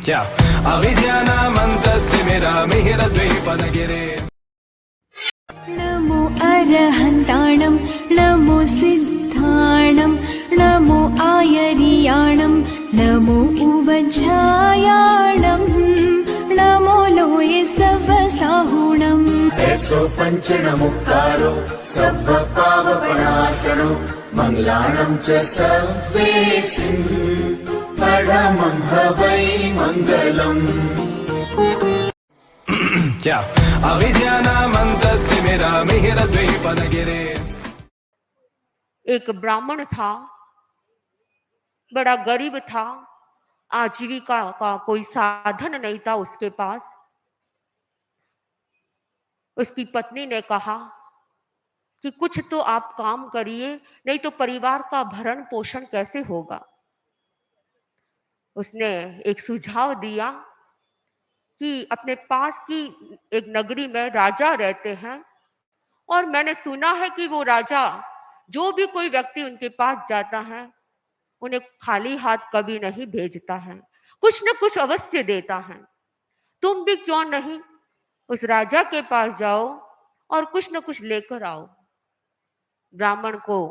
क्या अविद्यानामन्तस्तिमिरामिहिरद्वीपनगिरे। नमो अरहन्ताणं नमो सिद्धाणं नमो आयर्याणं नमो उवज्झायाणं नमो लोये सवसाहुणम् ऐसो पञ्चनमुक्तारो सर्वपावपणासनो मङ्गलाणं च सर्वेसिं परमं हवै मङ्गलम्। क्या अविद्यानामन्तस्तिमिरामिहिरद्वीपनगिरे। एक ब्राह्मण था, बड़ा गरीब था, आजीविका का कोई साधन नहीं था उसके पास। उसकी पत्नी ने कहा कि कुछ तो आप काम करिए, नहीं तो परिवार का भरण पोषण कैसे होगा। उसने एक सुझाव दिया कि अपने पास की एक नगरी में राजा रहते हैं और मैंने सुना है कि वो राजा जो भी कोई व्यक्ति उनके पास जाता है उन्हें खाली हाथ कभी नहीं भेजता है, कुछ न कुछ अवश्य देता है। तुम भी क्यों नहीं उस राजा के पास जाओ और कुछ न कुछ लेकर आओ। ब्राह्मण को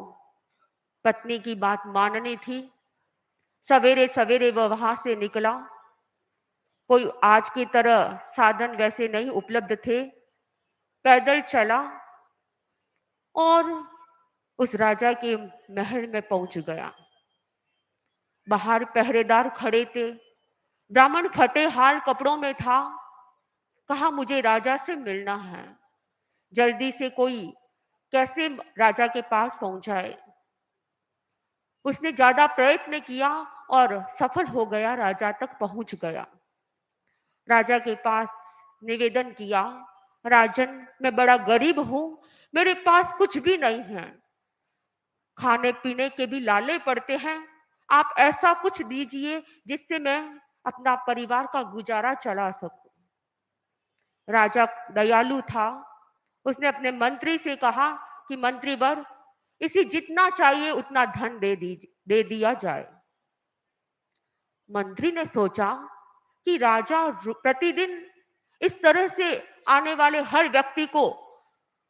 पत्नी की बात माननी थी। सवेरे सवेरे वह वहां से निकला। कोई आज की तरह साधन वैसे नहीं उपलब्ध थे। पैदल चला और उस राजा के महल में पहुंच गया। बाहर पहरेदार खड़े थे। ब्राह्मण फटे हाल कपड़ों में था। कहा मुझे राजा से मिलना है, जल्दी से कोई कैसे राजा के पास पहुंचाए। उसने ज्यादा प्रयत्न किया और सफल हो गया, राजा तक पहुंच गया। राजा के पास निवेदन किया, राजन मैं बड़ा गरीब हूं, मेरे पास कुछ भी नहीं है, खाने पीने के भी लाले पड़ते हैं। आप ऐसा कुछ दीजिए जिससे मैं अपना परिवार का गुजारा चला सकूं। राजा दयालु था। उसने अपने मंत्री से कहा कि मंत्रीवर इसे जितना चाहिए उतना धन दे दिया जाए। मंत्री ने सोचा कि राजा प्रतिदिन इस तरह से आने वाले हर व्यक्ति को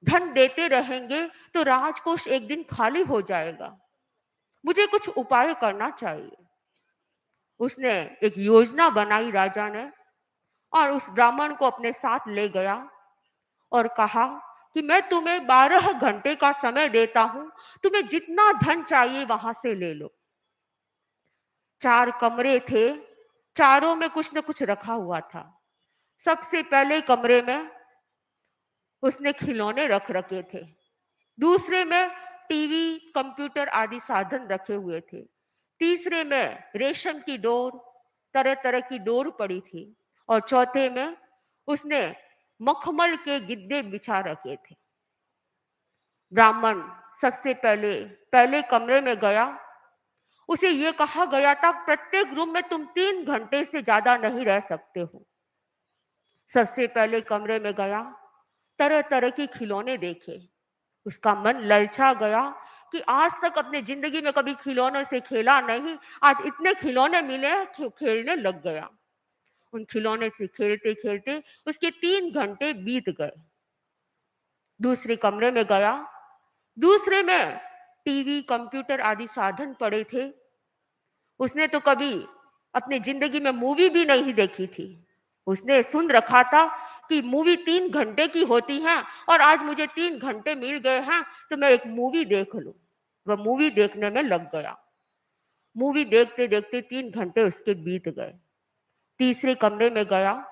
धन देते रहेंगे तो राजकोष एक दिन खाली हो जाएगा, मुझे कुछ उपाय करना चाहिए। उसने एक योजना बनाई राजा ने, और उस ब्राह्मण को अपने साथ ले गया और कहा कि मैं तुम्हें 12 घंटे का समय देता हूं, तुम्हें जितना धन चाहिए वहां से ले लो। 4 कमरे थे, चारों में कुछ न कुछ रखा हुआ था। सबसे पहले कमरे में उसने खिलौने रख रखे थे, दूसरे में टीवी कंप्यूटर आदि साधन रखे हुए थे, तीसरे में रेशम की डोर, तरह तरह की डोर पड़ी थी, और चौथे में उसने मखमल के गिद्दे बिछा रखे थे। ब्राह्मण सबसे पहले कमरे में गया। उसे यह कहा गया था प्रत्येक रूम में तुम 3 घंटे से ज्यादा नहीं रह सकते हो। सबसे पहले कमरे में गया, तरह तरह के खिलौने देखे। उसका मन ललचा गया कि आज तक अपने जिंदगी में कभी खिलौनों से खेला नहीं, आज इतने खिलौने मिले, खेलने लग गया। उन खिलौने से खेलते खेलते उसके 3 घंटे बीत गए। दूसरे कमरे में गया, दूसरे में टीवी कंप्यूटर आदि साधन पड़े थे। उसने तो कभी अपनी जिंदगी में मूवी भी नहीं देखी थी। उसने सुन रखा था कि मूवी 3 घंटे की होती है और आज मुझे 3 घंटे मिल गए हैं तो मैं एक मूवी देख लूं। वह मूवी देखने में लग गया। मूवी देखते देखते 3 घंटे उसके बीत गए। तीसरे कमरे में गया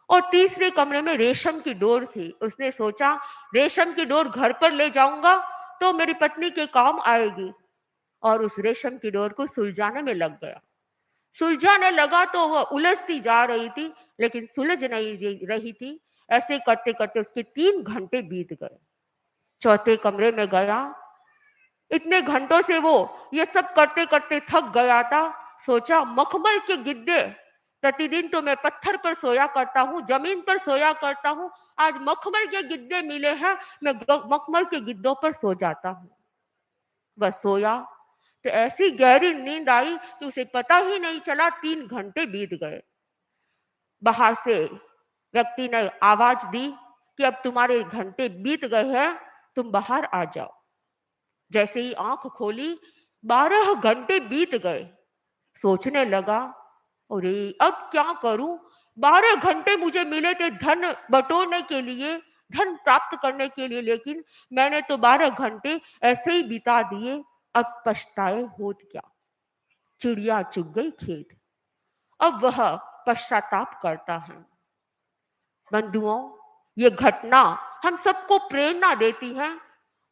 और तीसरे कमरे में रेशम की डोर थी। उसने सोचा रेशम की डोर घर पर ले जाऊंगा तो मेरी पत्नी के काम आएगी, और उस रेशम की डोर को सुलझाने में लग गया। सुलझाने लगा तो वह उलझती जा रही थी लेकिन सुलझ नहीं रही थी। ऐसे करते करते उसके 3 घंटे बीत गए। चौथे कमरे में गया। इतने घंटों से वो ये सब करते करते थक गया था। सोचा मखमल के गिद्दे, प्रतिदिन तो मैं पत्थर पर सोया करता हूँ, जमीन पर सोया करता हूँ, आज मखमल के गिद्दे मिले हैं, मैं मखमल के गिद्दों पर सो जाता हूँ। वह सोया तो ऐसी गहरी नींद आई कि उसे पता ही नहीं चला 3 घंटे बीत गए। बाहर से व्यक्ति ने आवाज दी कि अब तुम्हारे घंटे बीत गए हैं, तुम बाहर आ जाओ। जैसे ही आंख खोली 12 घंटे बीत गए। सोचने लगा, अरे अब क्या करूं? 12 घंटे मुझे मिले थे धन बटोरने के लिए, धन प्राप्त करने के लिए, लेकिन मैंने तो 12 घंटे ऐसे ही बिता दिए। अब पछताए होत क्या? चिड़िया चुग गई खेत। अब वह पश्चाताप करता है। बंधुओं, ये घटना हम सबको प्रेरणा देती है।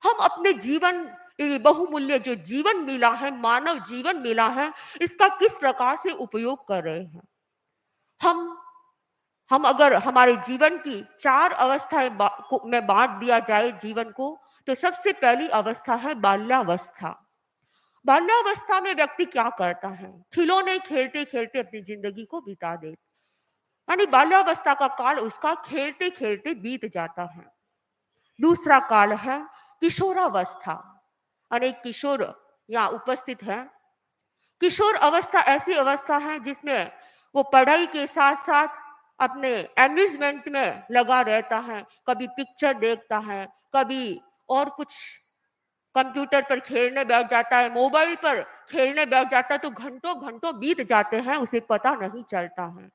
हम अपने जीवन, ये बहुमूल्य जो जीवन मिला है, मानव जीवन मिला है, इसका किस प्रकार से उपयोग कर रहे हैं। हम अगर हमारे जीवन की 4 अवस्थाएं में बांट दिया जाए जीवन को, तो सबसे पहली अवस्था है बाल्यावस्था। बाल्यावस्था में व्यक्ति क्या करता है? खिलौने खेलते खेलते अपनी जिंदगी को बिता दे, यानी बाल्यावस्था का काल उसका खेलते खेलते बीत जाता है। दूसरा काल है किशोरावस्था। अनेक किशोर यहाँ उपस्थित हैं। किशोर अवस्था ऐसी अवस्था है जिसमें वो पढ़ाई के साथ साथ अपने एम्यूजमेंट में लगा रहता है। कभी पिक्चर देखता है, कभी और कुछ कंप्यूटर पर खेलने बैठ जाता है, मोबाइल पर खेलने बैठ जाता है, तो घंटों घंटों बीत जाते हैं, उसे पता नहीं चलता है।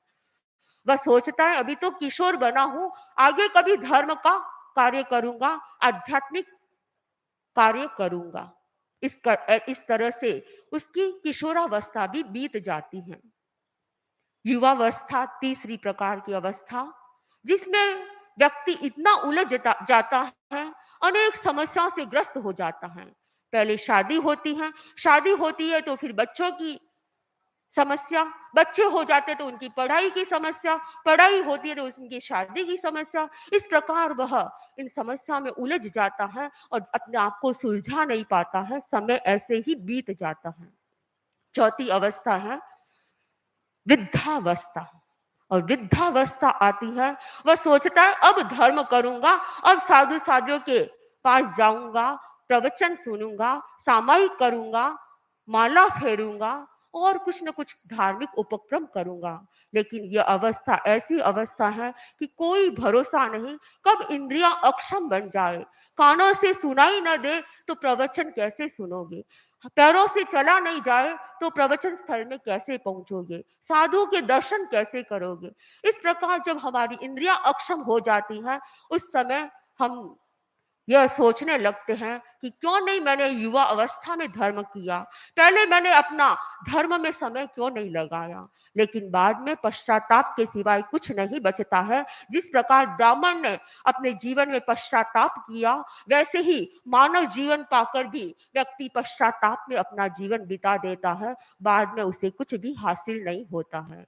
वह सोचता है अभी तो किशोर बना हूं, आगे कभी धर्म का कार्य करूंगा, आध्यात्मिक कार्य करूंगा। इस तरह से उसकी किशोरावस्था भी बीत जाती है। युवावस्था तीसरी प्रकार की अवस्था, जिसमें व्यक्ति इतना उलझ जाता है, अनेक समस्याओं से ग्रस्त हो जाता है। पहले शादी होती है तो फिर बच्चों की समस्या, बच्चे हो जाते तो उनकी पढ़ाई की समस्या, पढ़ाई होती है तो उनकी शादी की समस्या। इस प्रकार वह इन समस्या में उलझ जाता है और अपने आप को सुलझा नहीं पाता है। समय ऐसे ही बीत जाता है। चौथी अवस्था है वृद्धावस्था। और वृद्धावस्था आती है, वह सोचता है अब धर्म करूंगा, अब साधु साधियों के पास जाऊंगा, प्रवचन सुनूंगा, सामायिक करूंगा, माला फेरूंगा और कुछ न कुछ धार्मिक उपक्रम करूंगा। लेकिन यह अवस्था ऐसी अवस्था है कि कोई भरोसा नहीं, कब इंद्रियां अक्षम बन जाए। कानों से सुनाई न दे तो प्रवचन कैसे सुनोगे? पैरों से चला नहीं जाए तो प्रवचन स्थल में कैसे पहुंचोगे? साधु के दर्शन कैसे करोगे? इस प्रकार जब हमारी इंद्रियां अक्षम हो जाती हैं, उस समय हम यह सोचने लगते हैं कि क्यों नहीं मैंने युवा अवस्था में धर्म किया, पहले मैंने अपना धर्म में समय क्यों नहीं लगाया। लेकिन बाद में पश्चाताप के सिवाय कुछ नहीं बचता है। जिस प्रकार ब्राह्मण ने अपने जीवन में पश्चाताप किया, वैसे ही मानव जीवन पाकर भी व्यक्ति पश्चाताप में अपना जीवन बिता देता है। बाद में उसे कुछ भी हासिल नहीं होता है।